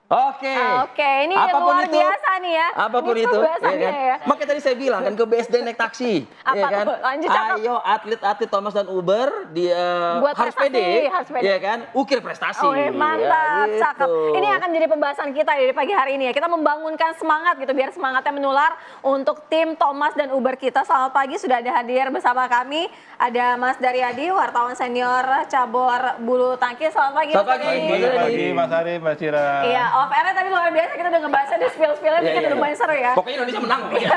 Oke. Oke, ini Apapun luar itu, biasa nih ya. apapun Ini itu, pembahasannya ya. Makanya tadi saya bilang kan ke BSD naik taksi, Apa ya kan? tuh? Lanjut, cakep. Ayo atlet-atlet Thomas dan Uber dia Buat harus prestasi, pede, harus pede. ya kan? Ukir prestasi. Oh, mantap, ya, cakep. gitu. Ini akan jadi pembahasan kita di pagi hari ini ya. Kita membangunkan semangat gitu, biar semangatnya menular untuk tim Thomas dan Uber kita. Selamat pagi, sudah ada hadir bersama kami. Ada Mas Daryadi, wartawan senior cabur bulu tangkis. Selamat pagi, Selamat Mas pagi, Daryadi. Mas Pagi Mas Ari, Mbak Cira. Iya, off air tadi luar biasa, kita udah ngebahasnya di spill-spillnya, Iya, bikin iya, lumayan seru ya. Pokoknya Indonesia menang. Iya.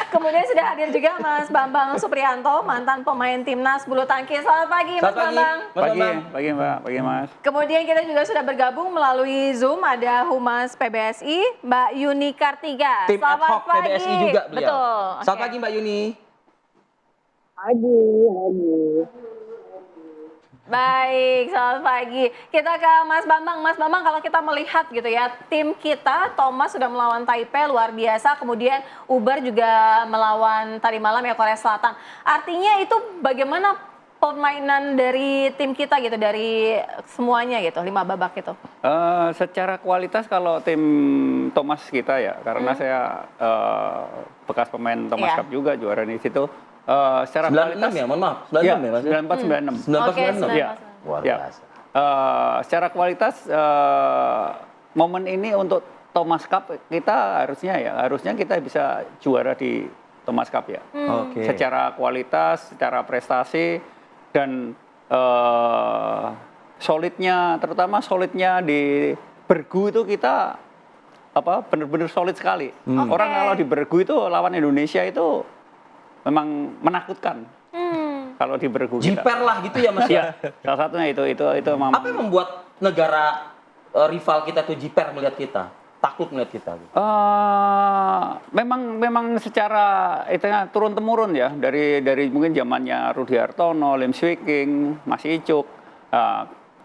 Kemudian sudah hadir juga Mas Bambang Supriyanto, mantan pemain timnas bulu tangkis. Selamat pagi, Mas Selamat pagi, Bambang. Mas Bambang. Pagi Mbak, pagi Mas. Kemudian kita juga sudah bergabung melalui Zoom, ada Humas PBSI, Mbak Yuni Kartiga. Tim ad Selamat hoc pagi. PBSI juga beliau. Betul. Selamat Oke. pagi Mbak Yuni. Pagi. Baik, selamat pagi. Kita ke Mas Bambang. Mas Bambang, kalau kita melihat gitu ya, tim kita Thomas sudah melawan Taipei luar biasa, kemudian Uber juga melawan tadi malam ya Korea Selatan. Artinya itu bagaimana permainan dari tim kita gitu, dari semuanya gitu, 5 babak gitu. Secara kualitas kalau tim Thomas kita ya, karena saya bekas pemain Thomas Iya. Cup juga, juara di situ. Secara 96 kualitas ya, mohon maaf. 96 ya, Mas. 94 96. 94 Oke, 96. Iya. Luar Ya. biasa. Secara kualitas momen ini untuk Thomas Cup kita harusnya kita bisa juara di Thomas Cup ya. Oke. Secara kualitas, secara prestasi dan terutama solidnya di Bergu itu kita benar-benar solid sekali. Orang kalau di Bergu itu lawan Indonesia itu memang menakutkan. Kalau di Bergu kita. Jiper lah gitu ya Mas ya. Ya, salah satunya itu memang. Apa yang membuat negara rival kita tuh jiper melihat kita? Takut melihat kita? Gitu? Memang secara itu turun temurun ya dari mungkin zamannya Rudi Hartono, Lim Swee King, Mas Icuk.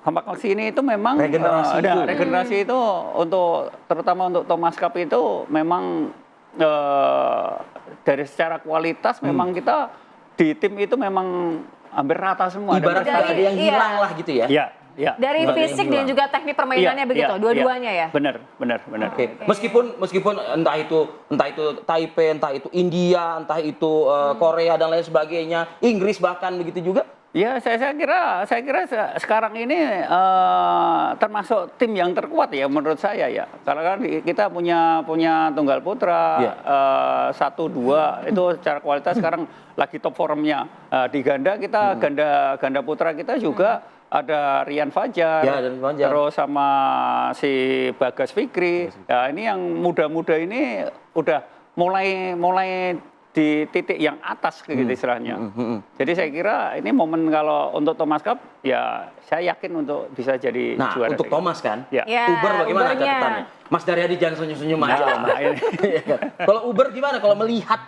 Sampai ke sini itu memang regenerasi itu terutama untuk Thomas Cup itu memang dari secara kualitas memang kita di tim itu memang hampir rata semua. Ibarat ada yang hilang lah gitu ya. Iya, iya. Dari Ibarat fisik yang dan juga teknik permainannya begitu, dua-duanya ya. Benar. Oke. Meskipun entah itu Taipei, entah itu India, entah itu Korea dan lain sebagainya, Inggris bahkan begitu juga. Ya, saya kira sekarang ini termasuk tim yang terkuat ya menurut saya ya. Karena kan kita punya tunggal putra 1-2 itu secara kualitas sekarang lagi top formnya. Di ganda kita ganda putra kita juga ada Rian Fajar, terus sama si Bagas Fikri. Ya, ini yang muda-muda ini udah mulai di titik yang atas gitu istilahnya. Jadi saya kira ini momen kalau untuk Thomas Cup ya saya yakin untuk bisa jadi juara. Nah, untuk Thomas kan? Ya. Uber bagaimana Ubernya. catatannya? Mas Daryadi jangan senyum-senyum aja. Nah, ini. Kalau Uber gimana kalau melihat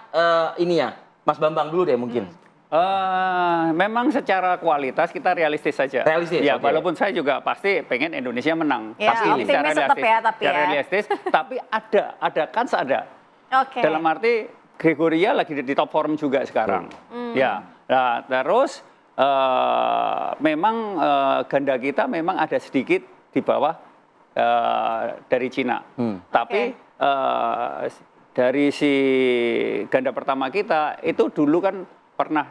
ini ya? Mas Bambang dulu deh mungkin. Memang secara kualitas kita realistis saja. Realistis, Ya, oke. walaupun saya juga pasti pengen Indonesia menang. Ya, Pasti ini optimis tetap ya, tapi secara ya. realistis. Tapi ada kans ada. Oke. Dalam arti Gregoria lagi di top form juga sekarang. Ya, nah, terus memang ganda kita memang ada sedikit di bawah dari Cina. Tapi dari si ganda pertama kita itu dulu kan pernah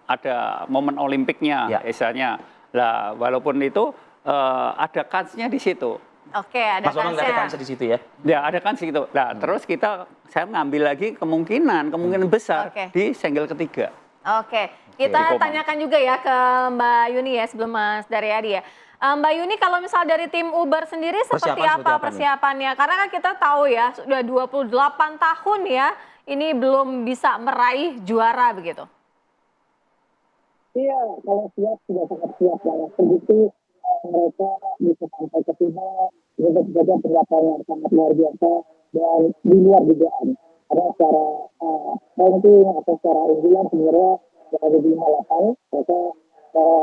ada momen Olimpiknya, misalnya. Lah, walaupun itu ada kansnya di situ. Oke, ada Mas Bambang nggak ada kansnya. kans di situ ya? Ya, ada kan gitu. Nah, terus saya ngambil lagi kemungkinan besar Oke. di single ketiga. Oke, kita Komang. tanyakan juga ya ke Mbak Yuni ya sebelum Mas Daryadi ya. Mbak Yuni, kalau misal dari tim Uber sendiri seperti apa persiapannya? Karena kan kita tahu ya sudah 28 tahun ya ini belum bisa meraih juara begitu. Iya, kalau siap sudah sangat siap ya. Begitu mereka bisa sampai ke final, mereka saja pendapat yang sangat luar biasa dan di luar dugaan. Karena secara ranking atau secara unggulan sebenarnya dari 5-8, mereka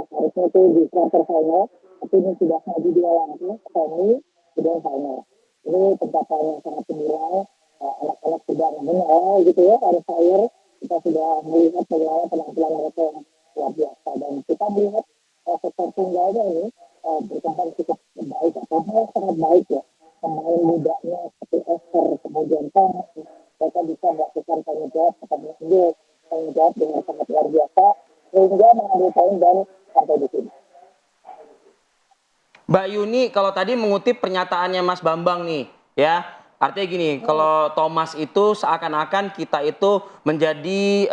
harusnya itu di quarter final, tapi ini sudah maju 2 langkah, semi, kemudian final. Ini pencapaian yang sangat gemilang, anak-anak sudah mengenal gitu ya, on fire. Kita sudah melihat bagaimana penampilan mereka yang luar biasa. Dan kita melihat sektor tunggalnya ini berkembang cukup terbaik atau hal sangat baik ya. Pemain mudanya seperti Esther, kemudian Thomas, mereka bisa melakukan tanggung jawab atau mengambil tanggung jawab dengan sangat luar biasa, sehingga mengambil poin dan sampai di sini. Mbak Yuni, kalau tadi mengutip pernyataannya Mas Bambang nih, ya, artinya gini, kalau Thomas itu seakan-akan kita itu menjadi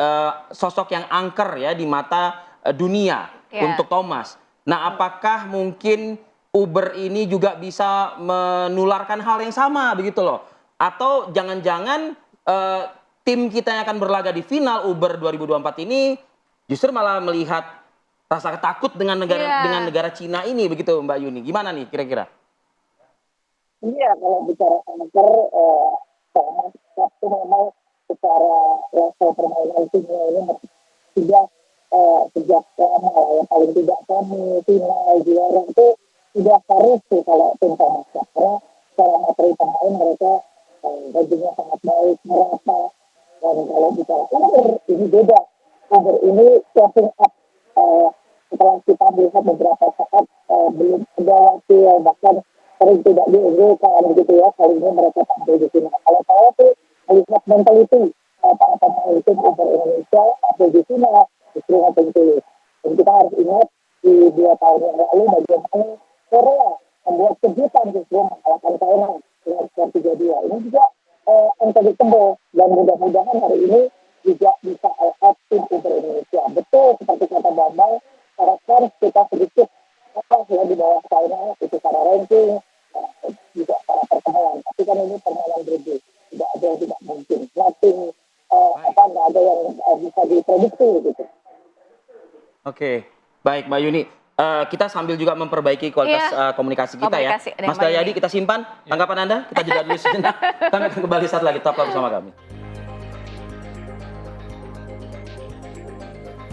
sosok yang angker ya di mata dunia untuk Thomas. Nah, apakah mungkin Uber ini juga bisa menularkan hal yang sama begitu loh? Atau jangan-jangan tim kita yang akan berlaga di final Uber 2024 ini justru malah melihat rasa takut dengan negara Cina ini begitu Mbak Yuni. Gimana nih kira-kira? Iya, kalau bicara anchor, Thomas itu memang secara level permainan timnya ini sudah sejak lama lah ya, paling tidak kami final juara itu sudah harus sih kalau tim Thomas, karena secara materi pemain mereka gajinya sangat baik, merata, dan kalau bicara Uber ini beda. Uber ini stepping up setelah kita melihat beberapa saat belum ada wakil, bahkan sering tidak diunggulkan gitu ya, kali ini mereka tampil di sini. Kalau saya sih melihat mentality para pemain tim Uber Indonesia tampil di sini justru nggak tentu. Dan kita harus ingat di 2 tahun yang lalu bagaimana Korea membuat kejutan justru mengalahkan Thailand dengan skor 3-2. Ini juga unpredictable, dan mudah-mudahan hari ini juga bisa help tim Uber Indonesia. Betul seperti kata Bambang, harapkan kita sedikit ya di bawah China itu secara ranking, juga para pertemuan. Tapi kan ini permainan berbeda, tidak ada yang tidak mungkin. Nothing, nggak ada yang bisa diprediksi gitu. Oke, baik Mbak Yuni. Kita sambil juga memperbaiki kualitas komunikasi kita Komunikasi ya. Mas Dayadi, kita simpan tanggapan Anda. Kita juga dulu sejenak. Kami akan kembali saat lagi. Tetaplah bersama kami.